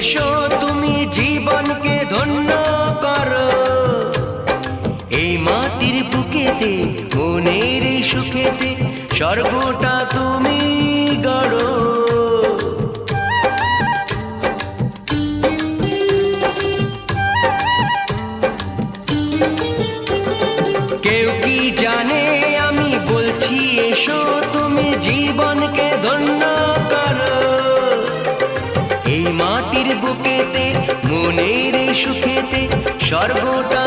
এসো তুমি জীবনকে ধন্য করো, এই মাটির বুকেতে মনের এই সুখেতে স্বর্গটা তুমি গড়ো। কেউ কি জানে আমি বলছি এসো তুমি জীবনকে ধন্য করো, এই মাটির বুকেতে মনের এই সুখেতে স্বর্গটা